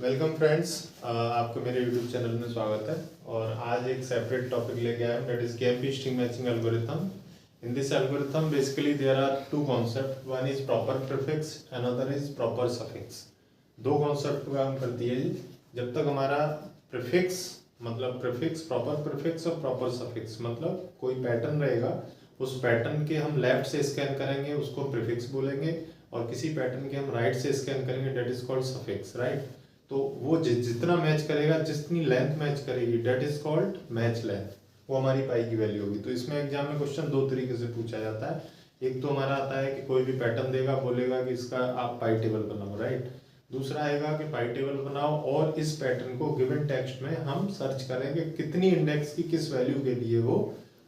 Welcome friends, आपको मेरे YouTube channel में स्वागत है। और आज एक सेपरेट टॉपिक लेके आया हूँ, दैट इज गेपी string matching algorithm. In this algorithm basically there are two concept, one is proper prefix, another is proper suffix. दो कॉन्सेप्ट पे काम करती है ये। जब तक हमारा प्रीफिक्स मतलब प्रीफिक्स, प्रॉपर प्रीफिक्स और प्रॉपर सफिक्स मतलब कोई पैटर्न रहेगा, उस पैटर्न के हम लेफ्ट से स्कैन करेंगे उसको प्रीफिक्स बोलेंगे, और किसी पैटर्न के हम राइट से स्कैन करेंगे that is called suffix, right. तो वो जितना मैच करेगा, जितनी लेंथ मैच करेगी that is called match length, वो हमारी पाई की वैल्यू होगी। तो इसमें एग्जाम में क्वेश्चन दो तरीके से पूछा जाता है। एक तो हमारा आता है कि कोई भी पैटर्न देगा, बोलेगा कि इसका आप पाई टेबल बनाओ, राइट। दूसरा आएगा कि पाई टेबल बनाओ और इस पैटर्न को गिवन टेक्स्ट में हम सर्च करेंगे कितनी इंडेक्स की किस वैल्यू के लिए वो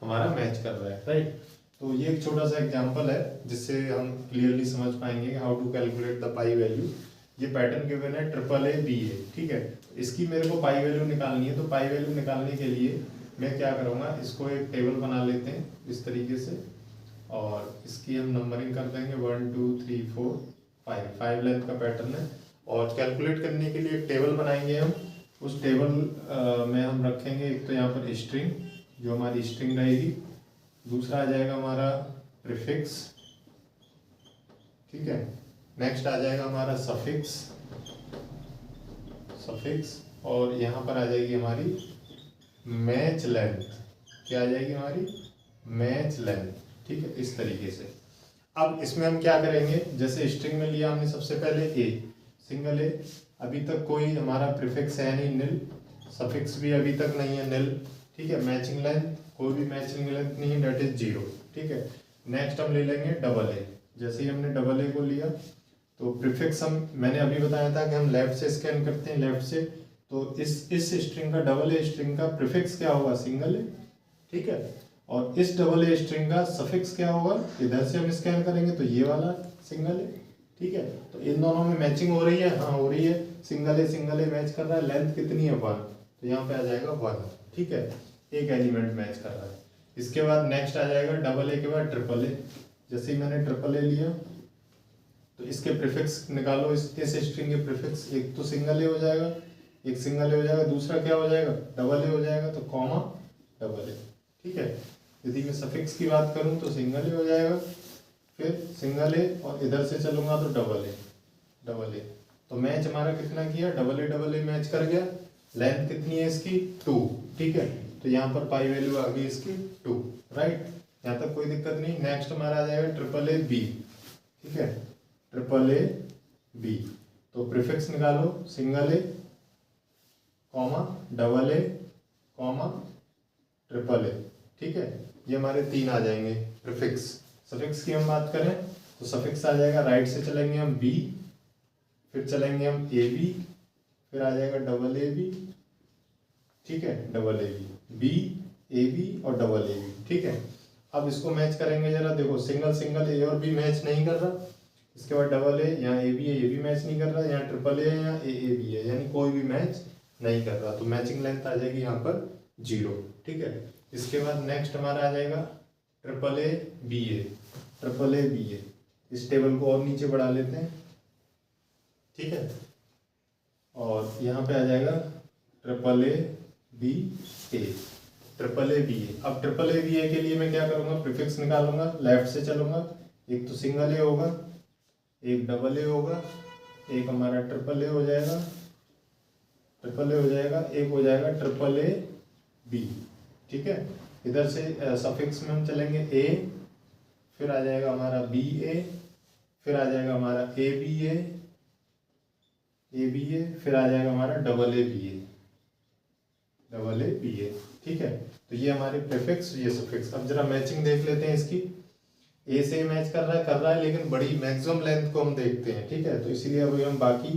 हमारा मैच कर रहा है, राइट। तो ये एक छोटा सा एग्जांपल है जिससे हम क्लियरली समझ पाएंगे how to calculate the pi value. ये पैटर्न गिवन है AAA, ठीक है। इसकी मेरे को पाई वैल्यू निकालनी है, तो पाई वैल्यू निकालने के लिए मैं क्या करूँगा, इसको एक टेबल बना लेते हैं इस तरीके से, और इसकी हम नंबरिंग कर देंगे 1 2 3 4 5 लेंथ का पैटर्न है। और कैलकुलेट करने के लिए एक टेबल बनाएंगे हम। उस टेबल में हम रखेंगे एक तो यहाँ पर स्ट्रिंग, जो हमारी स्ट्रिंग रहेगी। दूसरा आ जाएगा हमारा प्रीफिक्स, ठीक है। नेक्स्ट आ जाएगा हमारा सफिक्स, और यहाँ पर आ जाएगी हमारी मैच लेंथ। क्या आ जाएगी हमारी मैच लेंथ, ठीक है, इस तरीके से। अब इसमें हम क्या करेंगे, जैसे स्ट्रिंग में लिया हमने सबसे पहले ए, सिंगल ए। अभी तक कोई हमारा प्रीफिक्स है नहीं, निल। सफिक्स भी अभी तक नहीं है, निल, ठीक है। मैचिंग लेंथ, कोई भी मैचिंग लेंथ नहीं है, डेट इज 0, ठीक है। नेक्स्ट हम ले लेंगे डबल ए। जैसे ही हमने डबल ए को लिया तो प्रीफिक्स मैंने अभी बताया था कि हम लेफ्ट से स्कैन करते हैं, लेफ्ट से। तो इस स्ट्रिंग का, डबल ए स्ट्रिंग का प्रीफिक्स क्या होगा, सिंगल ए, ठीक है। और इस डबल ए स्ट्रिंग का सफिक्स क्या होगा, इधर से हम स्कैन करेंगे तो ये वाला सिंगल ए, ठीक है। तो इन दोनों में मैचिंग हो रही है, हाँ हो रही है। सिंगल ए मैच कर रहा है, लेंथ कितनी है 1, तो यहाँ पे आ जाएगा 1, ठीक है। एक एलिमेंट मैच कर रहा है। इसके बाद नेक्स्ट आ जाएगा डबल ए के बाद ट्रिपल ए। जैसे ही मैंने ट्रिपल ए लिया तो इसके प्रीफिक्स निकालो, इस स्ट्रिंग के प्रीफिक्स। एक तो सिंगल ए हो जाएगा, एक सिंगल ए हो जाएगा, दूसरा क्या हो जाएगा, डबल ए हो जाएगा, तो कॉमा डबल ए, ठीक है। यदि मैं सफिक्स की बात करूं तो सिंगल ए हो जाएगा, फिर सिंगल ए, और इधर से चलूंगा तो डबल ए। तो मैच हमारा कितना किया, डबल ए मैच कर गया। लेंथ कितनी है इसकी, 2, ठीक है। तो यहाँ पर पाई वैल्यू आ गई इसकी 2, राइट। यहाँ तक कोई दिक्कत नहीं। नेक्स्ट हमारा आ जाएगा AAB, ठीक है, AAB। तो प्रीफिक्स निकालो, single A comma double A comma triple A, ठीक है। ये हमारे 3 आ जाएंगे प्रीफिक्स। सफिक्स की हम बात करें तो सफिक्स आ जाएगा, राइट से चलेंगे हम B, फिर चलेंगे हम AB, फिर आ जाएगा AAB, ठीक है, AAB, B AB और AAB, ठीक है। अब इसको मैच करेंगे जरा, देखो सिंगल ए और बी मैच नहीं कर रहा। इसके बाद डबल ए, यहाँ ए बी है, ये भी मैच नहीं कर रहा। यहाँ ट्रिपल ए है, यहाँ ए बी है, यानी कोई भी मैच नहीं कर रहा। तो मैचिंग लेंथ आ जाएगी यहाँ पर 0, ठीक है। इसके बाद नेक्स्ट हमारा आ जाएगा AABA। इस टेबल को और नीचे बढ़ा लेते हैं, ठीक है। और यहाँ पे आ जाएगा AABA। अब AABA के लिए मैं क्या करूँगा, प्रीफिक्स निकालूंगा, लेफ्ट से चलूंगा। एक तो सिंगल ए होगा, एक डबल ए होगा, एक हमारा ट्रिपल ए हो जाएगा, एक हो जाएगा AAB, ठीक है। इधर से सफिक्स में हम चलेंगे ए, फिर आ जाएगा हमारा BA, फिर आ जाएगा हमारा ABA, फिर आ जाएगा हमारा AABA, ठीक है। तो ये हमारे प्रीफिक्स, ये सफिक्स। अब जरा मैचिंग देख लेते हैं इसकी। ए से मैच कर रहा है लेकिन बड़ी मैक्सिमम लेंथ को हम देखते हैं, ठीक है। तो इसीलिए अभी हम बाकी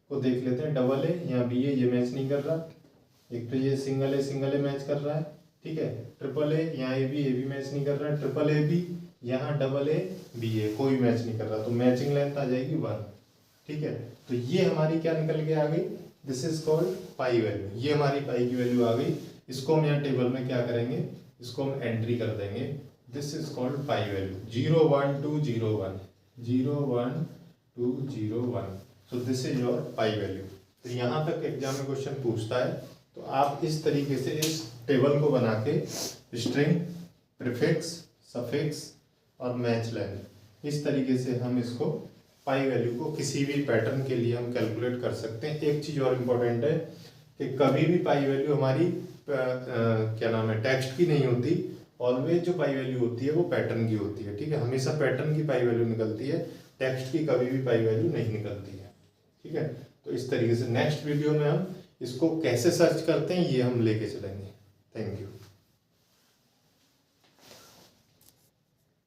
को देख लेते हैं। डबल ए, यहाँ BA ये मैच नहीं कर रहा। एक तो ये सिंगल ए मैच कर रहा है, ठीक है। ट्रिपल ए, यहाँ AB मैच नहीं कर रहा है। AAB, यहाँ AABA कोई मैच नहीं कर रहा। तो मैचिंग लेंथ आ जाएगी 1, ठीक है। तो ये हमारी क्या निकल के आ गई, this is called pi value. ये हमारी पाई की वैल्यू आ गई। इसको हम यहाँ टेबल में क्या करेंगे, इसको हम एंट्री कर देंगे। This is called pi value 0 1 2 0 1 0 1 2 0 1। So this is your pi value. तो यहाँ तक एग्जाम में क्वेश्चन पूछता है, तो आप इस तरीके से इस टेबल को बना के स्ट्रिंग, प्रीफिक्स, सफिक्स और मैच लाइन, इस तरीके से हम इसको पाई वैल्यू को किसी भी पैटर्न के लिए हम कैलकुलेट कर सकते हैं। एक चीज़ और इम्पोर्टेंट है कि कभी भी पाई वैल्यू हमारी क्या नाम है टेक्स्ट की नहीं होती, ऑलवेज जो पाई वैल्यू होती है वो पैटर्न की होती है, ठीक है। हमेशा पैटर्न की पाई वैल्यू निकलती है, टेक्स्ट की कभी भी पाई वैल्यू नहीं निकलती है, ठीक है। तो इस तरीके से नेक्स्ट वीडियो में हम इसको कैसे सर्च करते हैं ये हम लेके चलेंगे। Thank you.